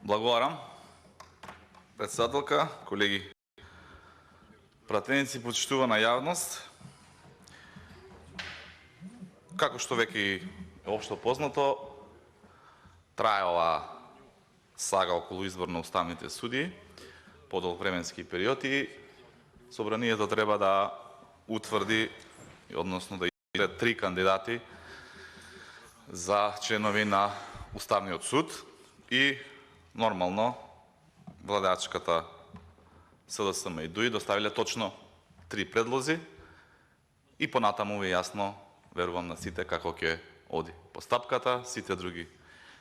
Благодарам. Председателка, колеги, пратеници, почитувана јавност. Како што веќе е општо познато, трае оваа сага околу избор на уставните судии, подолг временски период и Собранието треба да утврди, односно да избере 3 кандидати за членови на Уставниот суд и нормално владеачката СДСМ и ДУИ доставиле точно 3 предлози и понатаму е јасно, верувам на сите, како ќе оди постапката, сите други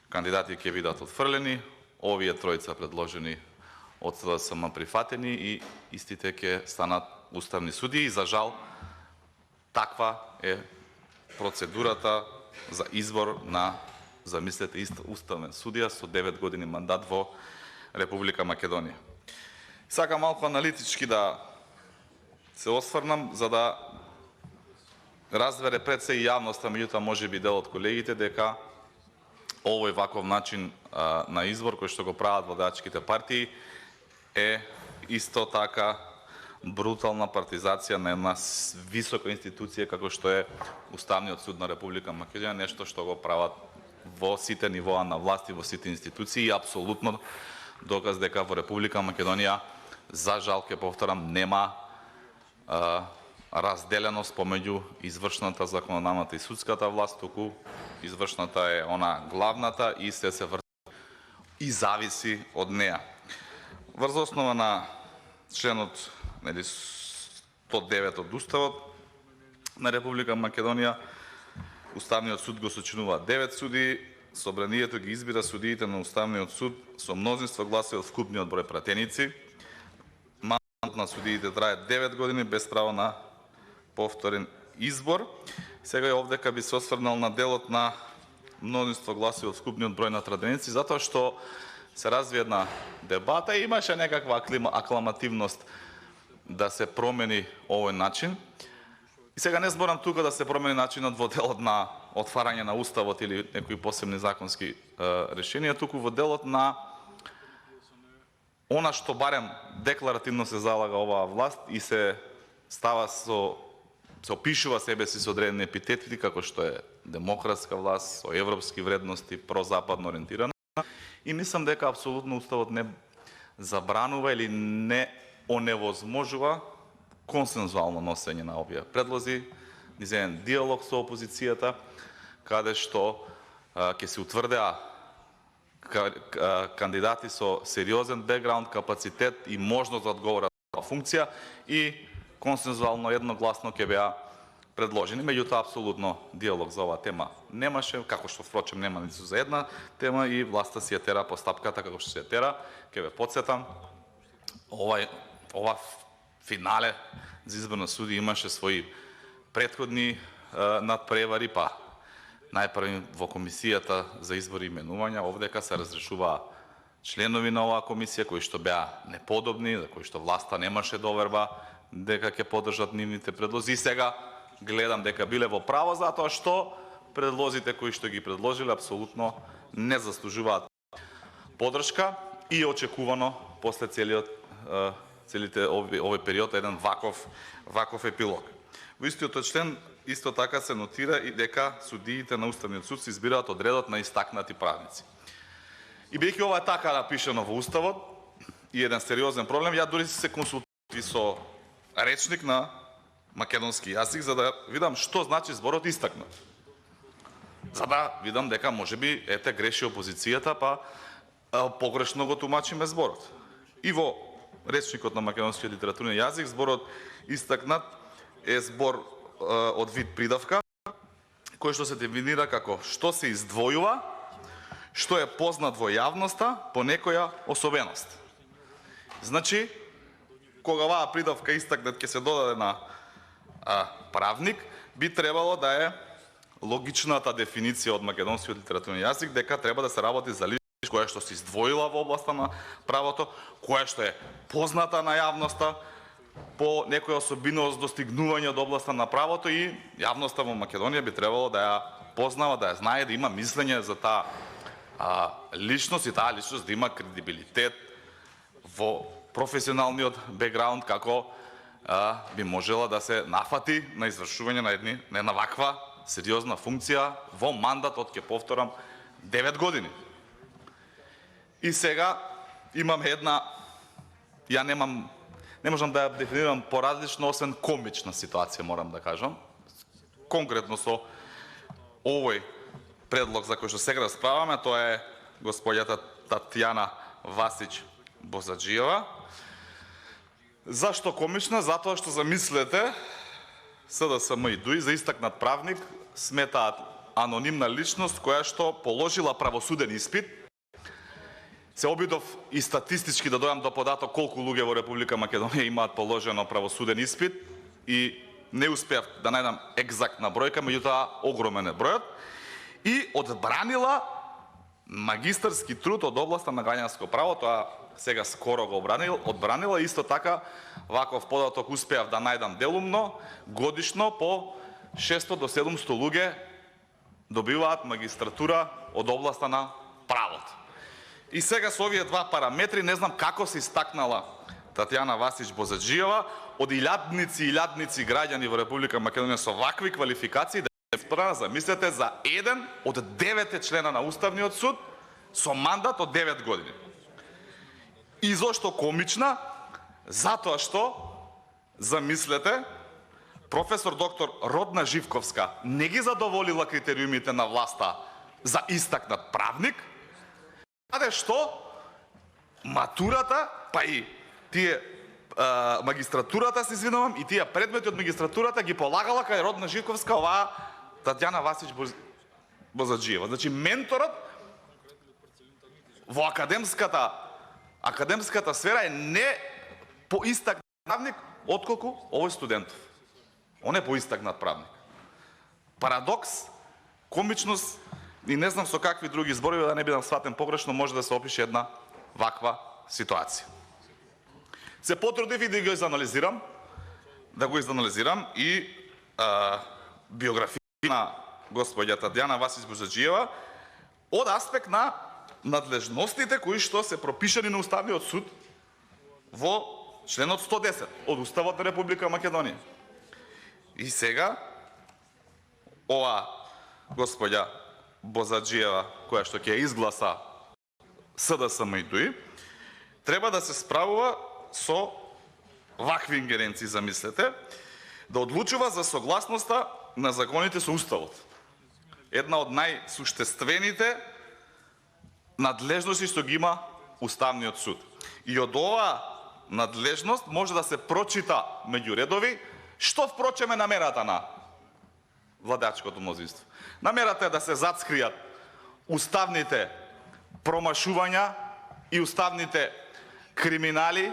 кандидати ќе бидат отфрлени, овие тројца предложени од СДСМ прифатени и истите ќе станат уставни судии и за жал таква е процедурата за избор на, замислете, уставен судија со 9 години мандат во Република Македонија. Сакам малку аналитички да се осврнам за да разбере пред се и јавноста, меѓутоа можеби дел од колегите, дека овој ваков начин на избор кој што го прават владеачките партии е исто така брутална партизација на една висока институција како што е Уставниот суд на Република Македонија, нешто што го прават во сите нивоа на власт и во сите институции и апсолутно доказ дека во Република Македонија, за жал ќе повторам, нема разделеност помеѓу извршната, законодавната и судската власт, туку извршната е она главната и се врти и зависи од неа. Врз основа на членот 109 од Уставот на Република Македонија, Уставниот суд го сочинува 9 судии, Собранието ги избира судиите на Уставниот суд со мнозинство гласови од вкупниот број пратеници. Мандатот на судиите трае 9 години без право на повторен избор. Сега овдека би се осврнал на делот на мнозинство гласови од вкупниот број на пратеници, затоа што се разви една дебата и имаше некаква акламативност да се промени овој начин. И сега не зборам тука да се промени начинот во делот на отварање на Уставот или некои посебни законски решенија, туку во делот на она што барем декларативно се залага оваа власт и се става се опишува себе си со одредени епитети како што е демократска власт, со европски вредности, прозападно ориентирана. И мислам дека апсолутно Уставот не забранува или не оневозможува консензуално носење на овие предлози, низ еден диалог со опозицијата, каде што ќе се утврдеа кандидати со сериозен бекграунд, капацитет и можност да одговорат на функција и консензуално едногласно ќе беа предложени. Меѓутоа, апсолутно диалог за оваа тема немаше, како што впрочем нема ниту за една тема и власта си ја тера постапката како што се ја тера. Ќе ве потсетам, ова финале за избор на суди имаше своји претходни надпревари, па најпрви во комисијата за избор и именувања, овдека се разрешуваа членови на оваа комисија кои што беа неподобни, за кои што власта немаше доверба дека ќе поддржат нивните предлози. И сега гледам дека биле во право затоа што предлозите кои што ги предложиле апсолутно не заслужуваат поддршка и очекувано после целите овој период еден ваков епилог. Во истиот член исто така се нотира и дека судиите на Уставниот суд се избираат од редот на истакнати правници. И бидејќи ова е така напишано во Уставот и еден сериозен проблем, ја дури се консултирав со речник на македонски јазик за да видам што значи зборот истакнат. За да видам дека можеби греши опозицијата, па погрешно го тумачиме зборот. И во речникот на македонскиот литературен јазик зборот истакнат е збор од вид придавка, кој што се дефинира како што се издвојува, што е познат во јавноста по некоја особеност. Значи, кога оваа придавка истакнат ќе се додаде на правник, би требало да е логичната дефиниција од македонскиот литературен јазик дека треба да се работи за личност која што се издвоила во областа на правото, која што е позната на јавноста по некоја особиност достигнување од областа на правото и јавноста во Македонија би требало да ја познава, да ја знае, да има мислење за таа личност и таа личност да има кредибилитет во професионалниот бекграунд како би можела да се нафати на извршување на една ваква сериозна функција во мандат од, ќе повторам, 9 години. И сега имам не можам да ја дефинирам поразлично, освен комична ситуација, морам да кажам. Конкретно со овој предлог за кој што сега расправаме, тоа е господјата Татјана Васич Бозаџиева. Зашто комична? Затоа што замислете, СДСМ и ДУИ за истакнат правник сметаат анонимна личност која што положила правосуден испит. Се обидов и статистички да дојам до податок колку луѓе во Република Македонија имаат положено правосуден испит и не успеав да најдам екзактна бројка, меѓутоа огромен е бројот, и одбранила магистарски труд од областа на граѓанско право, тоа сега скоро го одбранила, исто така ваков податок успеав да најдам делумно, годишно по 600 до 700 луѓе добиваат магистратура од областа на правото. И сега со овие два параметри, не знам како се истакнала Татјана Васич Бозаџиева, од илјадници и илјадници граѓани во Република Македонија со вакви квалификации, да замислете за еден од 9 члена на Уставниот суд со мандат од 9 години. И зошто комична? Затоа што, замислете, професор доктор Родна Живковска не ги задоволила критериумите на власта за истакнат правник, каде што матурата, па и тие магистратурата, се извинувам, и тие предмети од магистратурата ги полагала кај Родна Живковска оваа Татјана Васич Бозаџиева. Значи, менторот во академската сфера е не поистакнат правник отколку овој студентов. Он е поистакнат правник. Парадокс, комичност и не знам со какви други зборови, да не бидам сватен погрешно, може да се опише една ваква ситуација. Се потрудив и да го изанализирам и биографија на господја Татјана Васич Бозаџиева од аспект на надлежностите кои што се пропишани на Уставниот суд во членот 110 од Уставот на Република Македонија. И сега ова господја Бозаџиева, која што ќе изгласа СДСМ и ДУИ, треба да се справува со вакви ингеренции, замислете, да одлучува за согласноста на законите со Уставот. Една од најсуштествените надлежности што ги има Уставниот суд. И од оваа надлежност може да се прочита меѓу редови, што впрочем е намерата на владачкото мнозинство. Намерата е да се зацкријат уставните промашувања и уставните криминали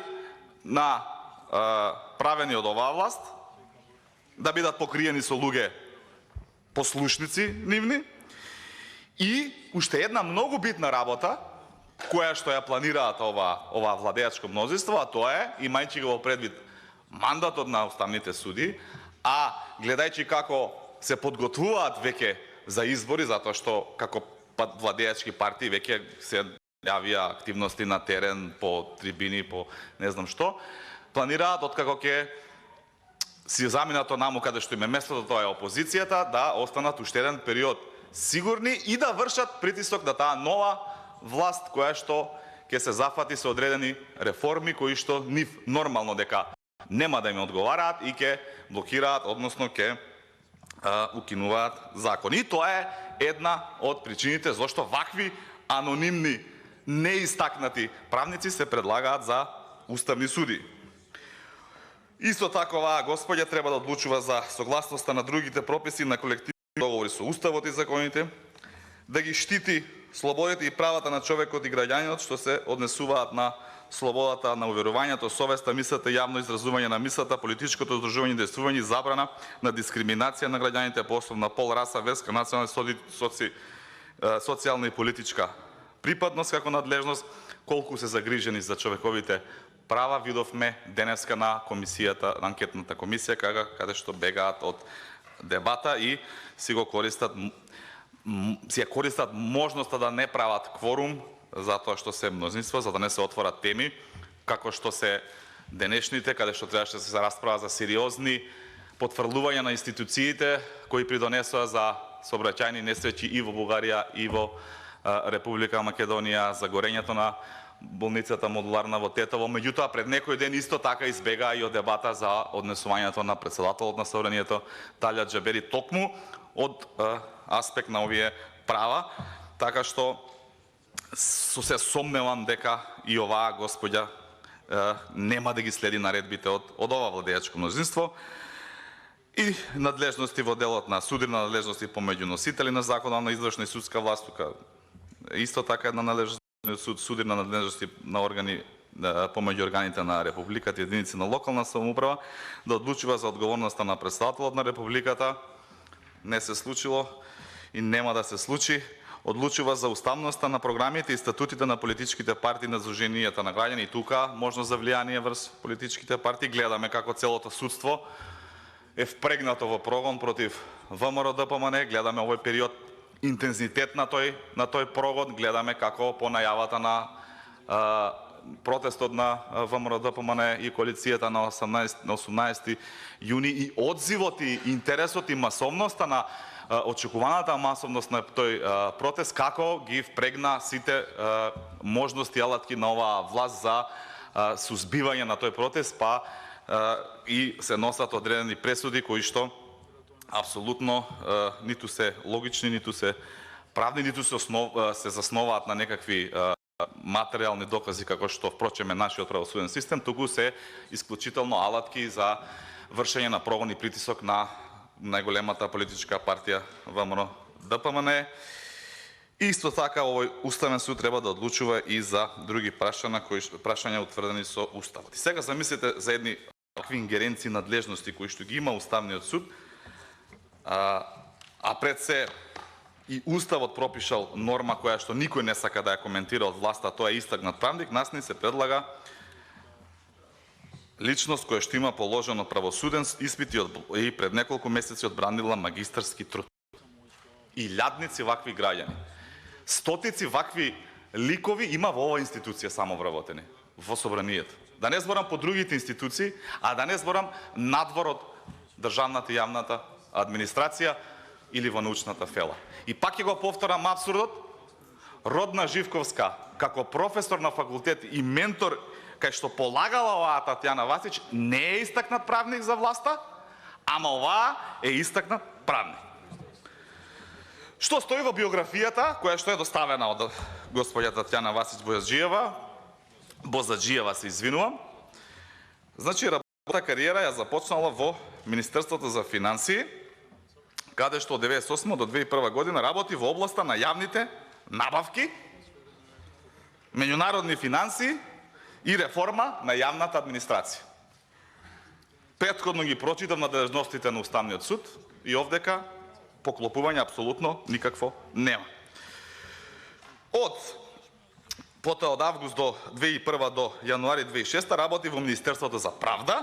на правени од оваа власт, да бидат покриени со луѓе послушници нивни. И уште една многу битна работа, која што ја планираат ова владеачко мнозинство, а тоа е, имајќи го во предвид мандатот на уставните суди, а гледајќи како се подготвуваат веќе за избори, затоа што како владеачки партии веќе се јавија активности на терен, по трибини, по не знам што, планираат откако ќе си заминат онаму каде што им е местото, тоа е опозицијата, да останат уште еден период сигурни и да вршат притисок на таа нова власт која што ќе се зафати со одредени реформи кои што нив нормално дека нема да им одговараат и ќе блокираат, односно ќе укинуваат закони. И тоа е една од причините зашто вакви анонимни, неистакнати правници се предлагаат за уставни суди. Исто така оваа господја треба да одлучува за согласноста на другите прописи на колективни договори со Уставот и законите, да ги штити слободите и правата на човекот и граѓанинот што се однесуваат на слободата на уверувањето, совеста, мислата, јавно изразување на мислата, политичкото здружување и действување, забрана на дискриминација на граѓаните по основа на пол, раса, верска, национална, социјална и политичка припадност како надлежност. Колку се загрижени за човековите права видовме денеска на комисијата, на анкетната комисија, каде што бегаат од дебата и си го користат си ја користат можноста да не прават кворум, затоа што се мнозинство, за да не се отворат теми, како што се денешните, каде што требаше да се расправа за сериозни потврлувања на институциите кои придонесоа за сообраќајни несреќи и во Бугарија и во Република Македонија, за горењето на болницата модуларна во Тетово. Меѓутоа, пред некој ден исто така избегаа и од дебата за однесувањето на претседателот на Собранието Талја Џабери токму од аспект на овие права, така што се сомневам дека и оваа господја нема да ги следи наредбите од ова владеачко мнозинство. И надлежности во делот на суди, надлежности помеѓу носители на законодавна, извршна и судска власт, тука исто така една надлежност суди на надлежности на органи помеѓу органите на Републиката и единици на локална самоуправа да одлучува за одговорноста на претседателот на Републиката. Не се случило и нема да се случи. Одлучува за уставноста на програмите и статутите на политичките партии на Сдруженијата на граѓани, и тука можност за влијание врз политичките партии. Гледаме како целото судство е впрегнато во прогон против ВМРО ДПМН, гледаме овој период интензитет на тој прогон, гледаме како по најавата на протестот на ВМРО ДПМН и коалицијата на 18 јуни и одзивот и интересот и масовноста на очекуваната масовност на тој протест, како ги впрегна сите можности алатки на оваа власт за сузбивање на тој протест, па и се носат одредени пресуди кои што апсолутно ниту се логични, ниту се правни, ниту се засноваат на некакви материјални докази, како што впрочем е нашиот правосуден систем, туку се исклучително алатки за вршење на прогон и притисок на најголемата политичка партија ВМРО ДПМН. Исто така овој уставен суд треба да одлучува и за други прашања утврдени со уставот. И сега замислете за едни такви ингеренции надлежности кои што ги има уставниот суд, а пред се и уставот пропишал норма која што никој не сака да ја коментира од власта, тоа е истакнат правник. Нас ни се предлага личност која што има положено правосуден испит и пред неколку месеци одбранила магистарски труд. И илјадници вакви граѓани, стотици вакви ликови има во оваа институција само вработени, во Собранието. Да не зборам по другите институции, а да не зборам надвор од државната и јавната администрација или во научната фела. И пак ќе го повторам апсурдот, Родна Живковска, како професор на факултет и ментор кај што полагала оваа Татјана Васич, не е истакнат правник за власта, ама оваа е истакнат правник. Што стои во биографијата, која што е доставена од господја Татјана Васич Бозаджиева, се извинувам. Значи, работна кариера ја започнала во Министерството за финансии, каде што од 1998 до 2001 година работи во областа на јавните набавки, меѓународни финансии и реформа на јавната администрација. Претходно ги прочитав надлежностите на Уставниот суд и овдека поклопување апсолутно никакво нема. Потоа од август до 2001 до јануари 2006 работи во Министерството за правда,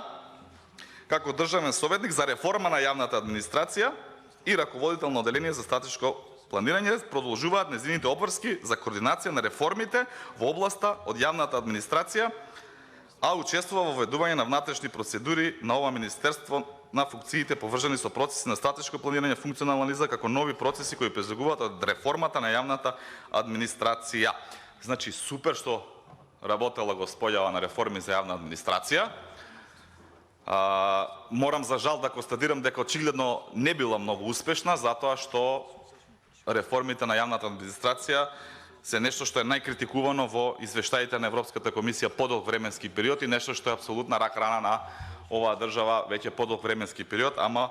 како државен советник за реформа на јавната администрација и раководител на одделение за стратешко планирање. Продолжуваат нејзините обврски за координација на реформите во областа од јавната администрација, а учествува во ведување на внатрешни процедури на ова министерство на функциите поврзани со процеси на стратешко планирање, функционална анализа, како нови процеси кои презагуваат од реформата на јавната администрација. Значи, супер што работела господјава на реформи за јавна администрација. Морам за жал да констатирам дека очигледно не била многу успешна, затоа што реформите на јавната администрација се нешто што е најкритикувано во извештаите на Европската комисија подолг временски период и нешто што е апсолутна рак рана на оваа држава веќе подолг временски период, ама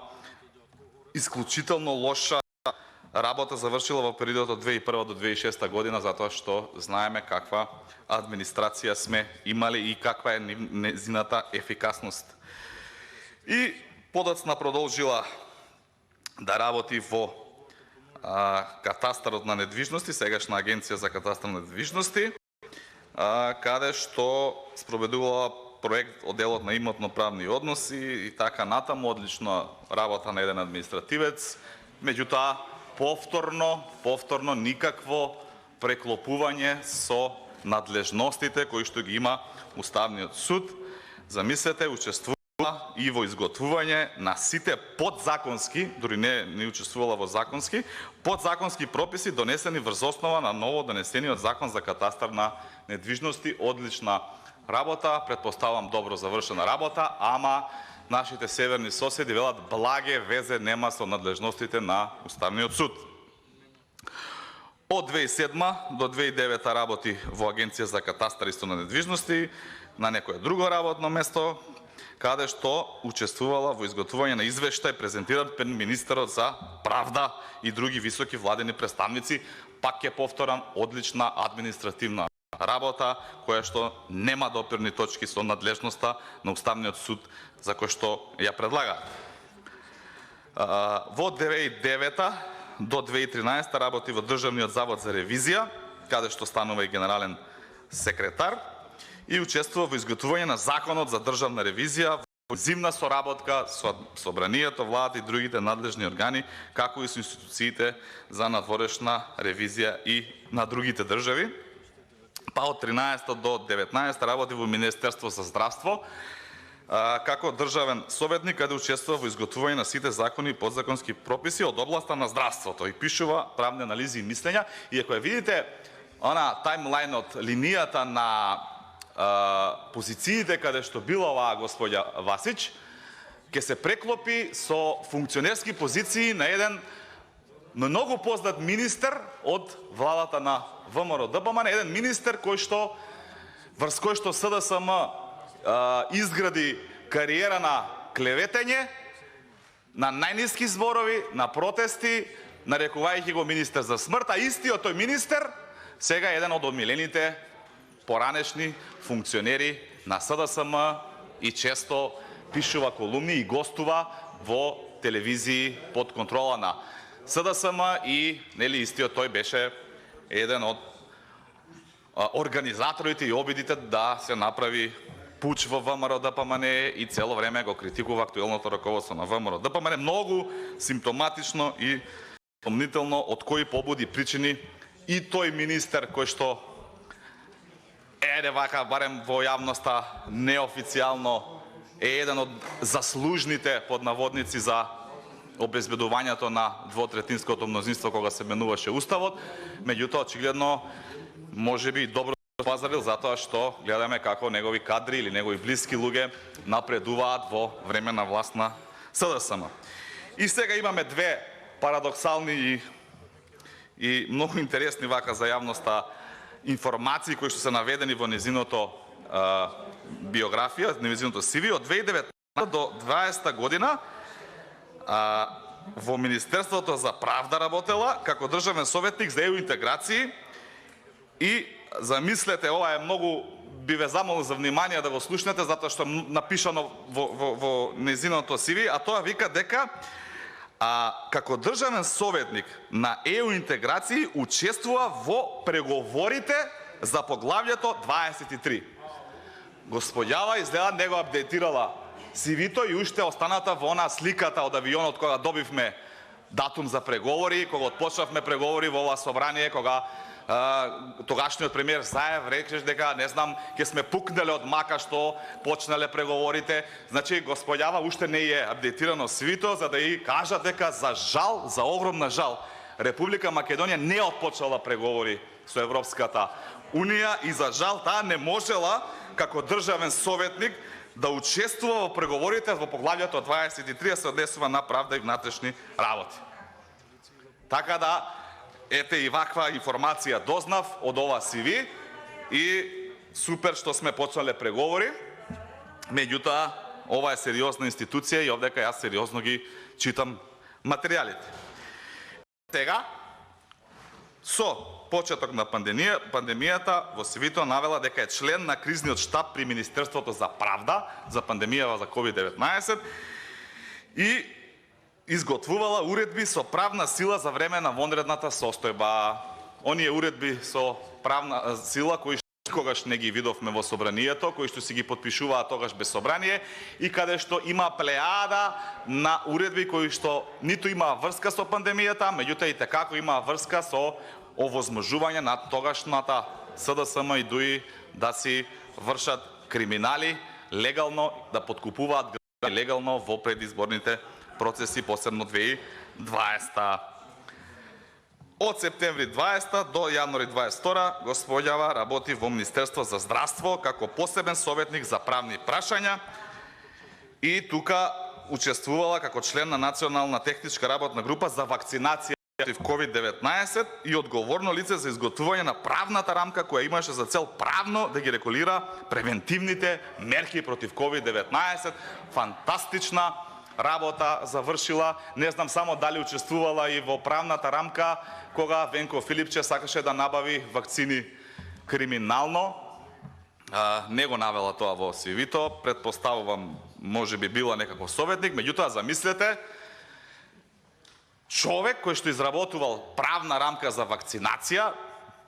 исклучително лоша работа завршила во периодот од 2001 до 2006 година, затоа што знаеме каква администрација сме имали и каква е нејзината ефикасност. И подоцна продолжила да работи во катастарот на недвижности, сегашна агенција за катастар на недвижности, каде што спроведувала проект одделот на имотно-правни односи и така натаму, одлична работа на еден административец. Меѓутоа, повторно никакво преклопување со надлежностите кои што ги има Уставниот суд. Замислете, учествува и во изготвување на сите подзаконски, дури не учествувала во законски, подзаконски прописи донесени врз основа на ново донесениот закон за катастар на недвижности. Одлична работа, предпоставам добро завршена работа, ама нашите северни соседи велат благе везе нема со надлежностите на Уставниот суд. Од 2007 до 2009 работи во Агенција за катастар исто на недвижности, на некое друго работно место, каде што учествувала во изготвување на извештај презентиран пред министерот за правда и други високи владени представници. Пак ќе повторам, одлична административна работа, која што нема допирни точки со надлежноста на Уставниот суд, за кој што ја предлага. Во 2009 до 2013 работи во Државниот завод за ревизија, каде што станува и генерален секретар, и учествува во изготвување на Законот за државна ревизија во зимна соработка со Собранието, владата и другите надлежни органи, како и со институциите за надворешна ревизија и на другите држави. Па од 13 до 19 работи во Министерство за здравство, како државен советник, каде учествува во изготвување на сите закони и подзаконски прописи од областа на здравството и пишува правни анализи и мислења. И ако ја видите таймлајнот, линијата на позициите каде што била оваа господја Васич, ќе се преклопи со функционерски позиции на еден многу познат министер од владата на ВМРО ДПМН, еден министер врз кој што СДСМ изгради кариера на клеветење, на најниски зборови, на протести, нарекувајќи го министер за смрт, а истиот тој министер сега е еден од омилените поранешни функционери на СДСМ и често пишува колумни и гостува во телевизии под контрола на СДСМ и истиот тој беше еден од организаторите и обидите да се направи пуч во ВМРО ДПМН и цело време го критикува актуелното раководство на ВМРО ДПМН. Многу симптоматично и сомнително од кои побуди причини и тој министер кој што вака барем во јавноста неофицијално е еден од заслужните под наводници за обезбедувањето на двотретинското мнозинство кога се менуваше Уставот, меѓутоа очигледно можеби добро пазарил затоа што гледаме како негови кадри или негови блиски луѓе напредуваат во време на власт на СДСМ. И сега имаме две парадоксални и многу интересни вака за јавноста информации кои што се наведени во незиното биографија, незиното CV од 2019 до 2020 година. Во Министерството за правда работела како државен советник за ЕУ интеграции и замислете, ова е многу, би ве замолил за внимание да го слушнете затоа што напишано во незиното CV, а тоа вика дека како државен советник на ЕУ интеграции учествува во преговорите за поглавјето 23. Господјава изгледа не го апдейтирала CV-то и уште останата во она сликата од авионот кога добивме датум за преговори, кога отпочнавме преговори во ова собрание, кога тогашниот премиер Заев речеш дека не знам ќе сме пукнале од мака што почнале преговорите. Значи господјава уште не е апдейтирано CV-то за да и кажат дека за жал, за огромна жал, Република Македонија не отпочнала преговори со Европската Унија и за жал таа не можела како државен советник да учествува во преговорите во поглавјето 23, се однесува на правда и внатрешни работи. Така да, ете и ваква информација дознав од ова CV и супер што сме почнале преговори, меѓутоа ова е сериозна институција и овдека јас сериозно ги читам материјалите. Тега, со почеток на пандемијата во CV-то навела дека е член на кризниот штаб при Министерството за правда за пандемијава за COVID-19 и изготвувала уредби со правна сила за време на вонредната состојба. Оние уредби со правна сила кои никогаш не ги видовме во собранието, кои што си ги подпишуваат тогаш без собрание и каде што има плејада на уредби кои што ниту има врска со пандемијата, меѓутоа и како има врска со овозможување на тогашната СДСМ и ДУИ да си вршат криминали легално, да подкупуваат граѓани легално во предизборните процеси, посебно 2020. Од септември 20 до јануари 22 господјава работи во Министерство за здравство како посебен советник за правни прашања и тука учествувала како член на Национална техничка работна група за вакцинација против COVID-19 и одговорно лице за изготвување на правната рамка која имаше за цел правно да ги регулира превентивните мерки против COVID-19. Фантастична работа завршила. Не знам само дали учествувала и во правната рамка кога Венко Филипче сакаше да набави вакцини криминално. Не го навела тоа во CV-то, предпоставувам можеби била некако советник, меѓутоа замислете човек кој што изработувал правна рамка за вакцинација.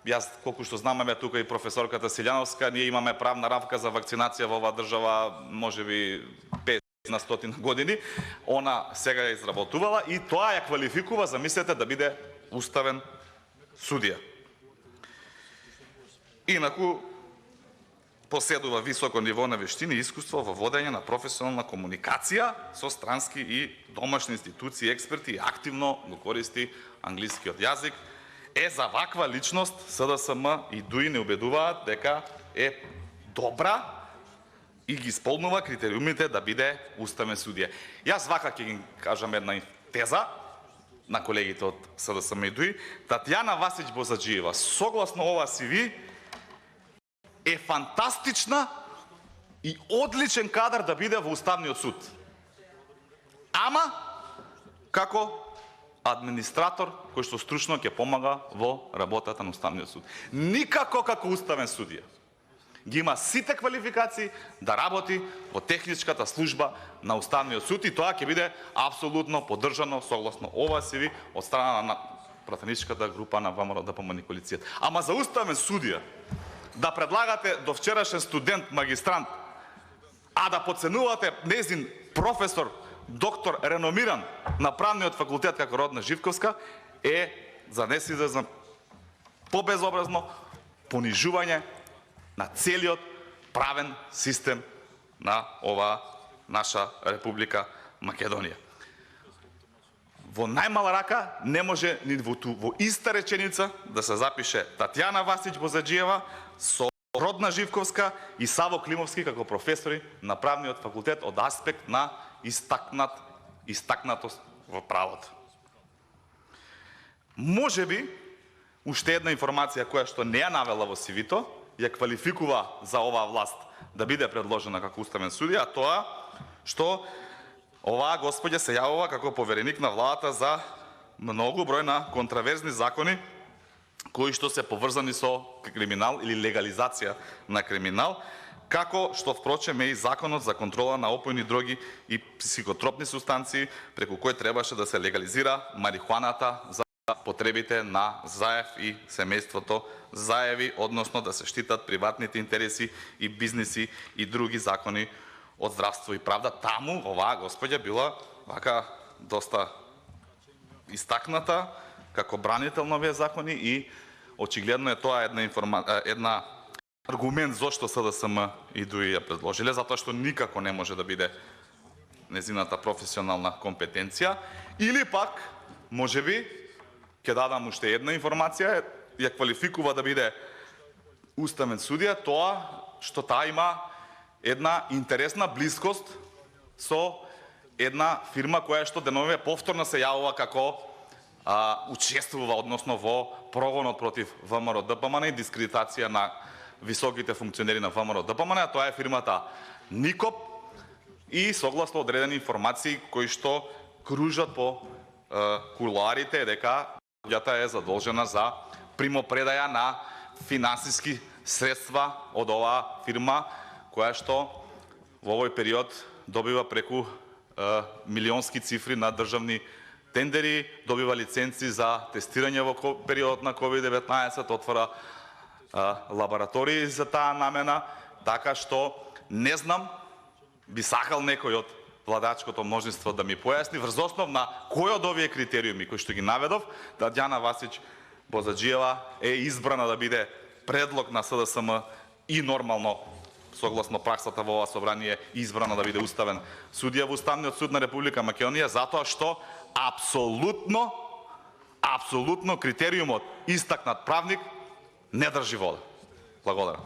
Јас колку што знам, тука и професорката Силјановска, ние имаме правна рамка за вакцинација во оваа држава можеби 5 на 100 години. Она сега ја изработувала и тоа ја квалификува, замислете, да биде уставен судија. Инаку поседува високо ниво на вештини и искуство во водење на професионална комуникација со странски и домашни институции, експерти и активно го користи англискиот јазик. За ваква личност СДСМ и ДУИ не убедуваат дека е добра и ги исполнува критериумите да биде уставен судија. Јас вака ќе ги кажам една теза на колегите од СДСМ и ДУИ. Татјана Васич Бозаджиева, согласно ова CV, е фантастична и одличен кадар да биде во Уставниот суд. Ама како администратор кој што стручно ќе помага во работата на Уставниот суд. Никако како уставен судија. Ги има сите квалификации да работи во техничката служба на Уставниот суд и тоа ќе биде апсолутно поддржано согласно ова CV од страна на пратеничката група на ВМРО-ДПМН коалицијата. Ама за уставен судија да предлагате до вчерашен студент, магистрант, а да подценувате незин професор, доктор, реномиран на правниот факултет како Родна Живковска, е, за не се изразам, побезобразно понижување на целиот правен систем на оваа наша Република Македонија. Во најмала рака не може ни во иста реченица да се запише Татјана Васич Бозаджиева со Родна Живковска и Саво Климовски како професори на правниот факултет од аспект на истакнатост во правото. Можеби уште една информација која што не ја навела во CV-то, ја квалификува за оваа власт да биде предложена како уставен судија, тоа што оваа господја се јавува како повереник на владата за многу број на контраверзни закони кои што се поврзани со криминал или легализација на криминал, како што впрочем е и законот за контрола на опојни дроги и психотропни субстанции, преку кој требаше да се легализира марихуаната за потребите на Заев и семејството Заеви, односно да се штитат приватните интереси и бизниси и други закони од здравство и правда. Таму оваа господја била вака доста истакната како бранител на овие закони и очигледно е тоа една аргумент зошто СДСМ и ДУИ ја предложиле, затоа што никако не може да биде незината професионална компетенција, или пак можеби ќе дадам уште една информација, ја квалификува да биде уставен судија тоа што таа има една интересна блискост со една фирма која што деновиве повторно се јавува како учествува, односно во прогонот против ВМРО-ДПМН и дискредитација на високите функционери на ВМРО-ДПМН, а тоа е фирмата Никоп и согласно одредени информации кои што кружат по кулоарите дека ја е задолжена за примопредаја на финансиски средства од оваа фирма која што во овој период добива преку милионски цифри на државни тендери, добива лиценци за тестирање во период на COVID-19, отвара лаборатории за таа намена, така што не знам, би сакал некој од владачкото множество да ми појасни врз основ на кој од овие критериуми кои што ги наведов, Татјана Васич Бозаџиева е избрана да биде предлог на СДСМ и нормално согласно праксата во ова собрание избрана да биде уставен судија во Уставниот суд на Република Македонија, затоа што апсолутно критериумот истакнат правник не држи вода. Благодарам.